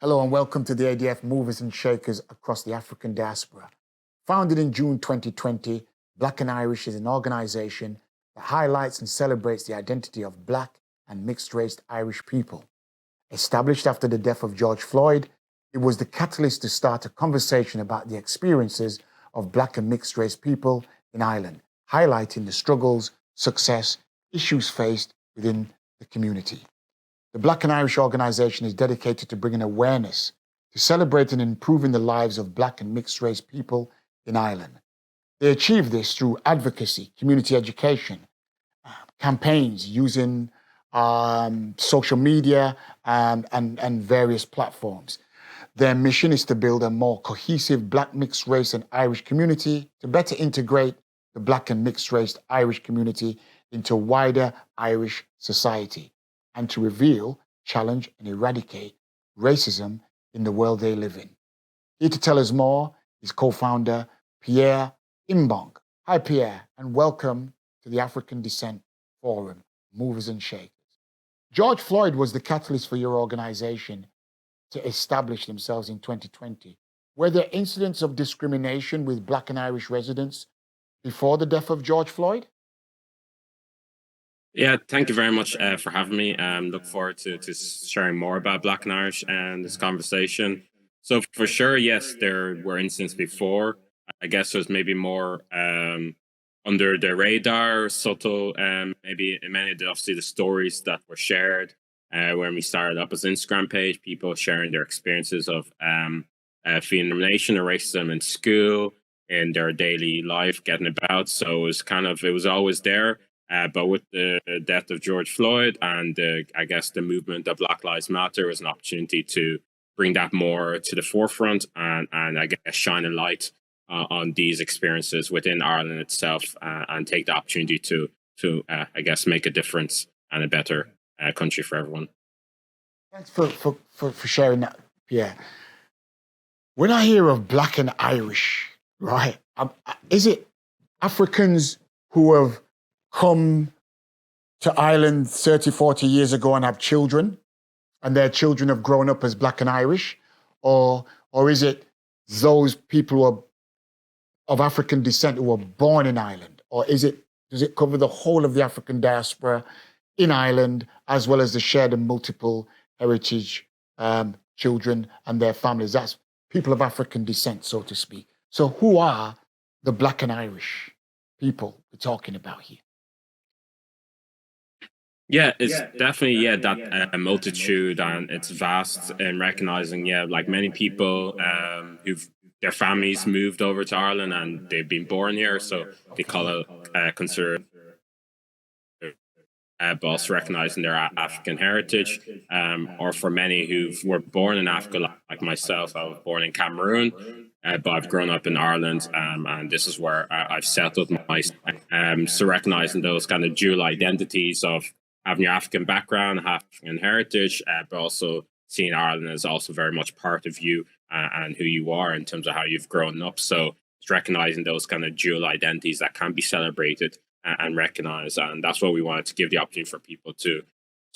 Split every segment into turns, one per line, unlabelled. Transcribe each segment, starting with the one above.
Hello and welcome to the ADF Movers and Shakers across the African diaspora. Founded in June 2020, Black and Irish is an organization that highlights and celebrates the identity of Black and mixed-race Irish people. Established after the death of George Floyd, it was the catalyst to start a conversation about the experiences of Black and mixed-race people in Ireland, highlighting the struggles, success, issues faced within the community. The Black and Irish organization is dedicated to bringing awareness, to celebrating and improving the lives of Black and mixed-race people in Ireland. They achieve this through advocacy, community education, campaigns using social media and various platforms. Their mission is to build a more cohesive Black mixed-race and Irish community, to better integrate the Black and mixed-race Irish community into wider Irish society, and to reveal, challenge, and eradicate racism in the world they live in. Here to tell us more is co-founder Pierre Imbong. Hi, Pierre, and welcome to the African Descent Forum, Movers and Shakers. George Floyd was the catalyst for your organization to establish themselves in 2020. Were there incidents of discrimination with Black and Irish residents before the death of George Floyd?
Yeah, thank you very much for having me. Look forward to sharing more about Black and Irish and this conversation. So for sure, yes, there were incidents before. I guess there's maybe more under the radar, subtle, maybe in many of obviously the stories that were shared when we started up as Instagram page, people sharing their experiences of feeling discrimination or racism in school, in their daily life, getting about. So it was always there. But with the death of George Floyd and I guess the movement of Black Lives Matter was an opportunity to bring that more to the forefront and I guess shine a light on these experiences within Ireland itself and take the opportunity to I guess make a difference and a better country for everyone.
Thanks for sharing that, Pierre. When I hear of Black and Irish, right, is it Africans who have come to Ireland 30, 40 years ago and have children, and their children have grown up as Black and Irish? Or is it those people who are of African descent who were born in Ireland? Or does it cover the whole of the African diaspora in Ireland, as well as the shared and multiple heritage children and their families? That's people of African descent, so to speak. So who are the Black and Irish people we're talking about here?
Yeah, it's definitely that multitude, and it's vast in recognizing like many people who've their families moved over to Ireland and they've been born here, so they call it consider but also recognizing their African heritage, or for many who were born in Africa, like myself. I was born in Cameroon, but I've grown up in Ireland, and this is where I've settled so recognizing those kind of dual identities of having your African background, African heritage, but also seeing Ireland as also very much part of you and who you are in terms of how you've grown up. So it's recognizing those kind of dual identities that can be celebrated and recognized. And that's what we wanted to give the opportunity for people to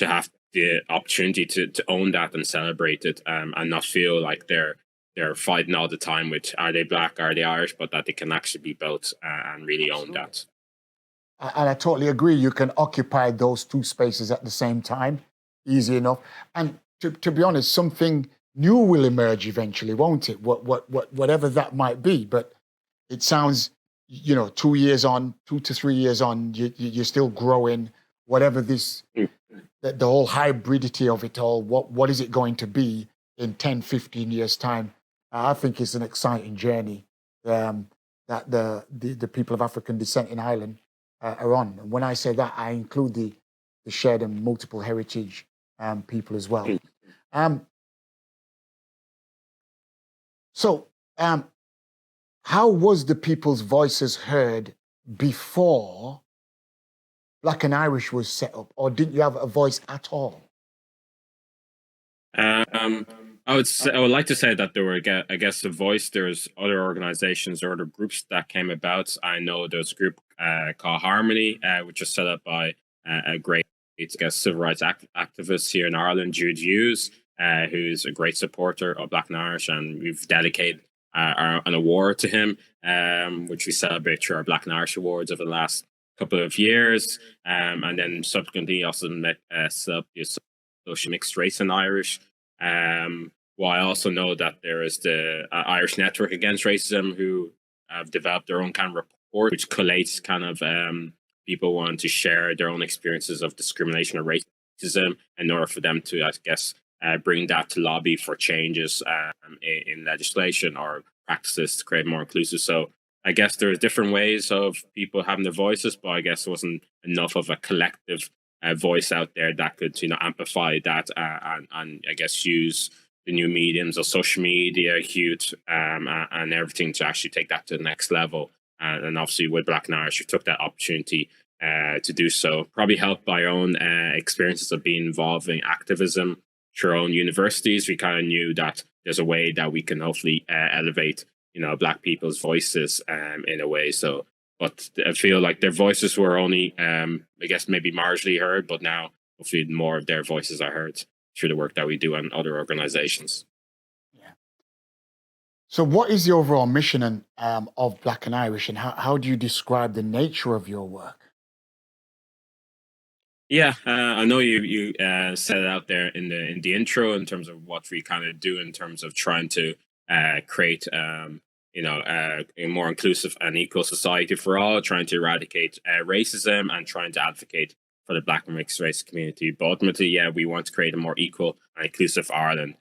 have the opportunity to own that and celebrate it, and not feel like they're fighting all the time with are they Black, are they Irish, but that they can actually be both and really own that.
And I totally agree. You can occupy those two spaces at the same time, easy enough. And to be honest, something new will emerge eventually, won't it? Whatever that might be. But it sounds, 2 to 3 years on, you're still growing. Whatever this, the whole hybridity of it all, what is it going to be in 10, 15 years' time? I think it's an exciting journey that the people of African descent in Ireland are on. And when I say that, I include the shared and multiple heritage people as well. So how was the people's voices heard before Black and Irish was set up, or didn't you have a voice at all?
I would like to say that there were, I guess, the voice. There's other organizations or other groups that came about. I know there's a group called Harmony, which was set up by a great, I guess, civil rights activist here in Ireland, Jude Hughes, who's a great supporter of Black and Irish, and we've dedicated an award to him, which we celebrate through our Black and Irish Awards over the last couple of years, and then subsequently also set up the social mixed race and Irish. Well, I also know that there is the Irish Network Against Racism, who have developed their own kind of report, which collates kind of people wanting to share their own experiences of discrimination or racism in order for them to, I guess, bring that to lobby for changes in legislation or practices to create more inclusive. So I guess there's different ways of people having their voices, but I guess there wasn't enough of a collective voice out there that could, amplify that and I guess use the new mediums of social media, Hute, and everything to actually take that to the next level. And obviously with Black and Irish, we took that opportunity to do so, probably helped by our own experiences of being involved in activism through our own universities. We kind of knew that there's a way that we can hopefully elevate, Black people's voices in a way. So, but I feel like their voices were only, I guess, maybe marginally heard, but now hopefully more of their voices are heard through the work that we do and other organizations.
Yeah. So what is the overall mission of Black and Irish, and how do you describe the nature of your work?
Yeah, I know you said it out there in the intro in terms of what we kind of do in terms of trying to create a more inclusive and equal society for all, trying to eradicate racism and trying to advocate for the Black and mixed race community. But ultimately, yeah, we want to create a more equal and inclusive Ireland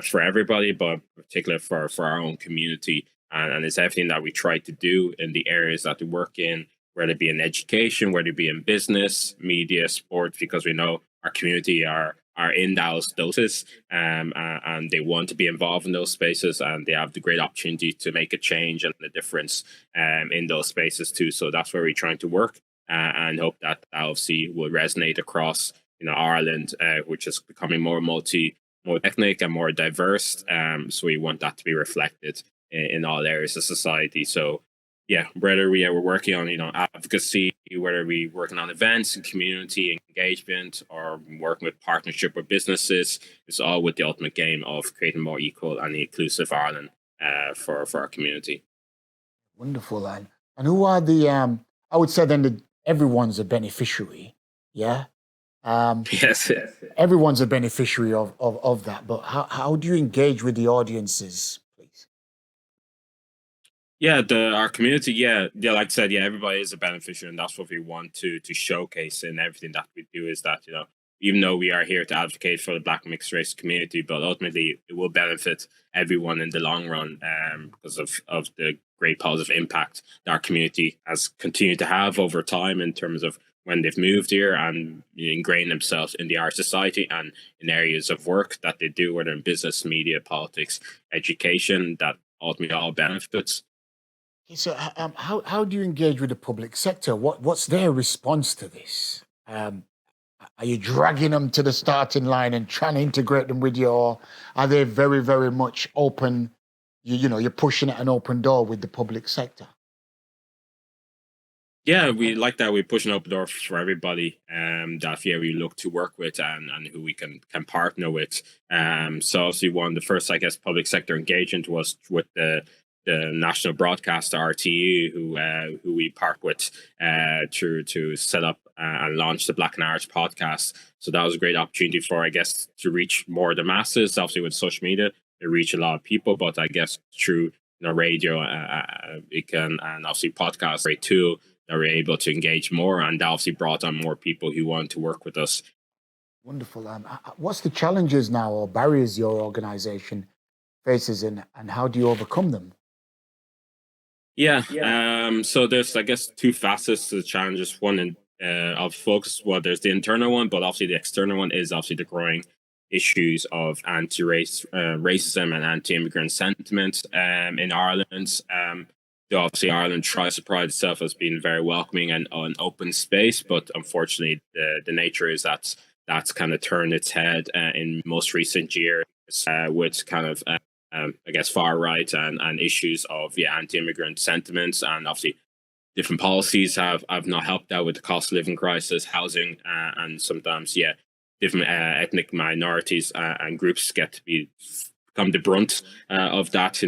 for everybody, but particularly for our own community. And it's everything that we try to do in the areas that we work in, whether it be in education, whether it be in business, media, sports, because we know our community are in those spaces, and they want to be involved in those spaces, and they have the great opportunity to make a change and a difference in those spaces too. So that's where we're trying to work, and hope that obviously will resonate across Ireland, which is becoming more more ethnic and more diverse. So we want that to be reflected in all areas of society. So yeah, whether we're working on advocacy, whether we're working on events and community engagement, or working with partnership with businesses, it's all with the ultimate game of creating a more equal and inclusive Ireland for our community.
Wonderful. And who are the I would say then that everyone's a beneficiary. Yeah.
Yes.
Everyone's a beneficiary of that. But how do you engage with the audiences, please?
Yeah, our community, yeah, like I said, yeah, everybody is a beneficiary, and that's what we want to showcase in everything that we do. Is that even though we are here to advocate for the Black mixed race community, but ultimately it will benefit everyone in the long run, because of the great positive impact that our community has continued to have over time in terms of when they've moved here and ingrained themselves in the Irish society and in areas of work that they do, whether in business, media, politics, education, that ultimately all benefits.
Okay, so how do you engage with the public sector? What's their response to this? Are you dragging them to the starting line and trying to integrate them with you, or are they very, very much open? You're pushing at an open door with the public sector.
Yeah, we like that. We're pushing open doors for everybody. That we look to work with and who we can partner with. So obviously one of the first, I guess, public sector engagement was with the national broadcaster RTE, who we partnered with to set up and launch the Black and Irish podcast. So that was a great opportunity for, I guess, to reach more of the masses. Obviously with social media, they reach a lot of people, but I guess through radio, it can, and obviously podcasts, great tool that we're able to engage more, and that obviously brought on more people who want to work with us.
Wonderful. What's the challenges now or barriers your organization faces, and how do you overcome them?
Yeah. So there's, I guess, two facets to the challenges. One of focus. Well, there's the internal one, but obviously the external one is obviously the growing issues of racism and anti-immigrant sentiment in Ireland. Obviously, Ireland tries to pride itself as being very welcoming and an open space, but unfortunately, the nature is that's kind of turned its head in most recent years with kind of I guess far right and issues of anti-immigrant sentiments, and obviously different policies have not helped out with the cost of living crisis, housing, and sometimes different ethnic minorities and groups get to become the brunt of that,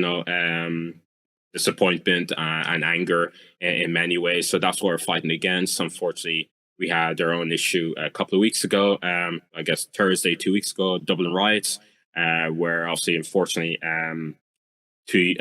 disappointment and anger in many ways. So that's what we're fighting against. Unfortunately, we had our own issue a couple of weeks ago. I guess Thursday, 2 weeks ago, Dublin riots, where obviously, unfortunately, two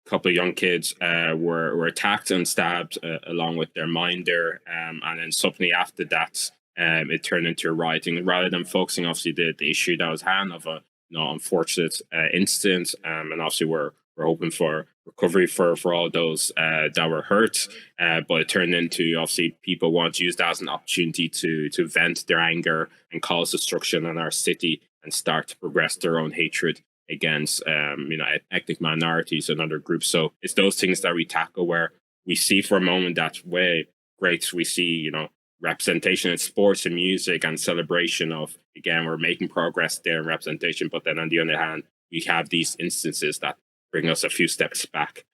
couple of young kids were attacked and stabbed along with their minder, and then subsequently after that, it turned into rioting rather than focusing obviously the issue that was hand of a unfortunate incident, and obviously we're hoping for recovery for all those that were hurt, but it turned into obviously people want to use that as an opportunity to vent their anger and cause destruction in our city and start to progress their own hatred against ethnic minorities and other groups. So it's those things that we tackle where we see for a moment that way great. We see representation in sports and music and celebration of, again, we're making progress there in representation, but then on the other hand we have these instances that bring us a few steps back.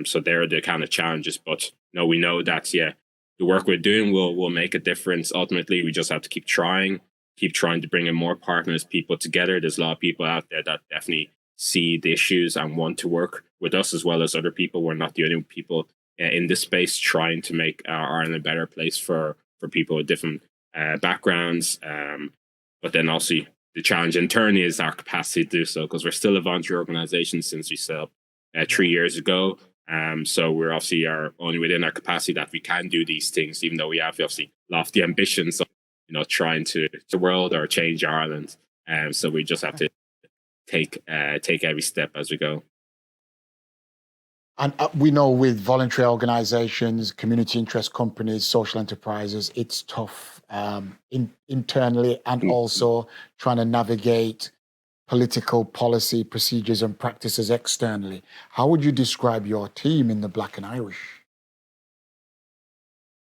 So they're the kind of challenges, but we know that the work we're doing will make a difference. Ultimately, we just have to keep trying to bring in more partners, people together. There's a lot of people out there that definitely see the issues and want to work with us as well as other people. We're not the only people in this space trying to make Ireland a better place for people with different backgrounds. But then also the challenge internally is our capacity to do so, because we're still a voluntary organization since we set up 3 years ago. So we're obviously only within our capacity that we can do these things, even though we have obviously lofty ambitions of trying to the world or change Ireland. So we just have to take every step as we go.
And we know with voluntary organizations, community interest companies, social enterprises, it's tough internally and also trying to navigate political policy procedures and practices externally. How would you describe your team in the Black and Irish?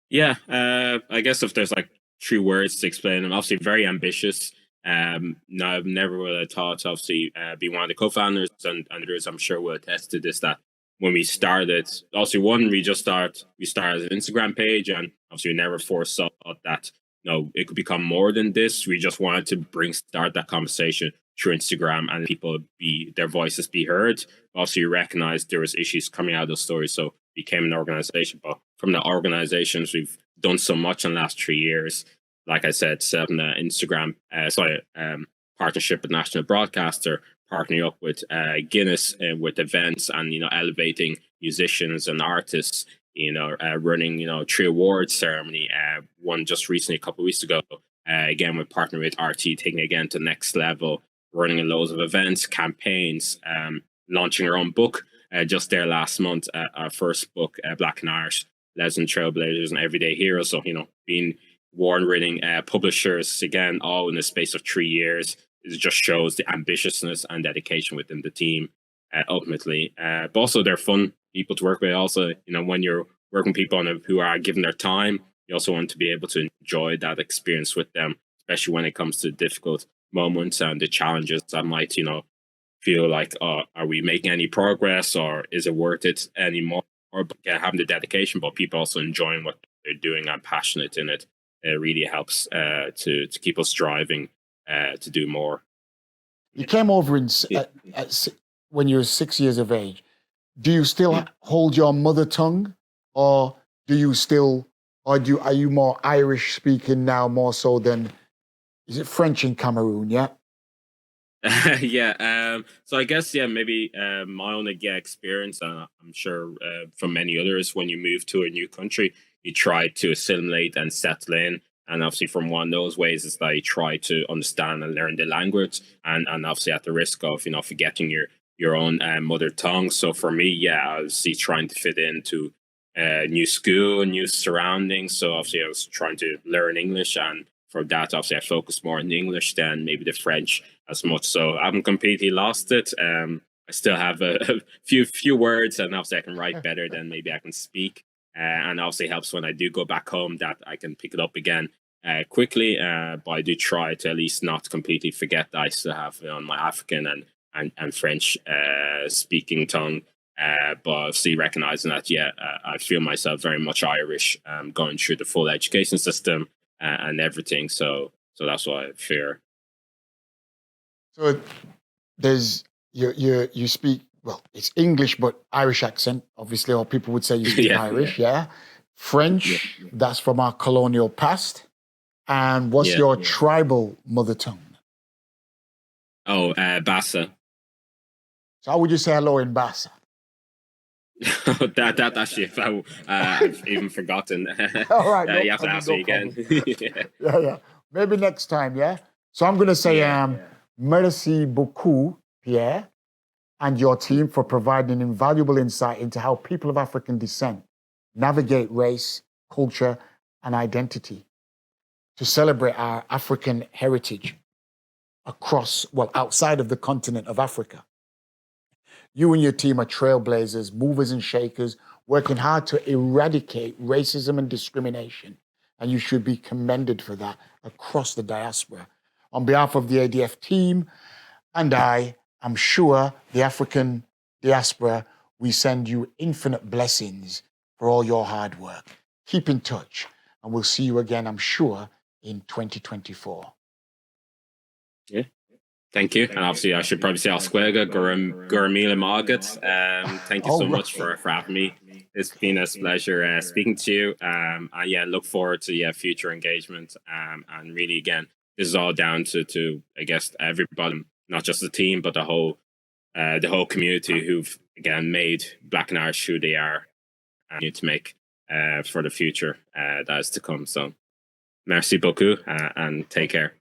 Yeah, I guess if there's like 3 words to explain them, obviously very ambitious. No, I've never would have thought obviously be one of the co-founders, and others I'm sure will attest to this, that when we started, obviously we started an Instagram page, and obviously we never foresaw that it could become more than this. We just wanted to start that conversation through Instagram and their voices be heard. Obviously we recognized there was issues coming out of those stories, so became an organization. But from the organizations, we've done so much in the last 3 years. Like I said, setting an Instagram partnership with national broadcaster, partnering up with Guinness with events, and elevating musicians and artists. Running 3 awards ceremony. One just recently, a couple of weeks ago. Again, we're partnering with RT, taking it again to the next level. Running loads of events, campaigns, launching our own book just there last month. Our first book, Black and Irish: Legends, Trailblazers, and Everyday Heroes. So being award-winning publishers again, all in the space of 3 years. It just shows the ambitiousness and dedication within the team, ultimately. But also, they're fun people to work with. Also, when you're working with people who are giving their time, you also want to be able to enjoy that experience with them, especially when it comes to difficult moments and the challenges that might, feel like, are we making any progress, or is it worth it anymore? Or having the dedication, but people also enjoying what they're doing and passionate in it. It really helps to keep us striving to do more.
You came over when you were 6 years of age. Do you still hold your mother tongue, or are you more Irish speaking now, more so than, is it French in Cameroon? Yeah.
Yeah. So I guess maybe my own experience, and I'm sure from many others, when you move to a new country, you try to assimilate and settle in. And obviously, from one of those ways is that you try to understand and learn the language, and obviously at the risk of forgetting your own mother tongue. So for me, I was trying to fit into a new school, new surroundings. So obviously, I was trying to learn English, and for that, obviously, I focused more on English than maybe the French as much. So I haven't completely lost it. I still have a few words, and obviously I can write better than maybe I can speak. And obviously helps when I do go back home that I can pick it up again quickly. But I do try to at least not completely forget that I still have my African and French speaking tongue. But obviously recognizing that, I feel myself very much Irish, going through the full education system and everything. So So that's what I fear.
So there's you speak, well, it's English but Irish accent, obviously, or people would say you speak
Yeah.
Irish, yeah. French, that's from our colonial past. And what's
Yeah.
your tribal mother tongue?
Oh, Bassa.
So how would you say hello in Bassa?
That actually, I've even forgotten.
All right, no
You have to
problem,
ask
no
me again.
problem. Yeah, yeah. Maybe next time, yeah? So I'm going to say,
Yeah.
merci beaucoup, Pierre, and your team for providing invaluable insight into how people of African descent navigate race, culture, and identity to celebrate our African heritage across, well, outside of the continent of Africa. You and your team are trailblazers, movers and shakers, working hard to eradicate racism and discrimination. And you should be commended for that across the diaspora. On behalf of the ADF team and I'm sure the African diaspora, we send you infinite blessings for all your hard work. Keep in touch, and we'll see you again, I'm sure, in 2024.
Yeah. Thank you. And obviously, I should probably say Osquega, Guramila Margaret. Thank you so much for having me. It's been a pleasure speaking to you. And yeah, look forward to future engagement. And really, again, this is all down to I guess everybody, not just the team, but the whole community who've again made Black and Irish who they are and need to make for the future that is to come. So, merci beaucoup and take care.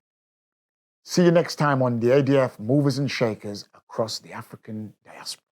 See you next time on the ADF Movers and Shakers across the African diaspora.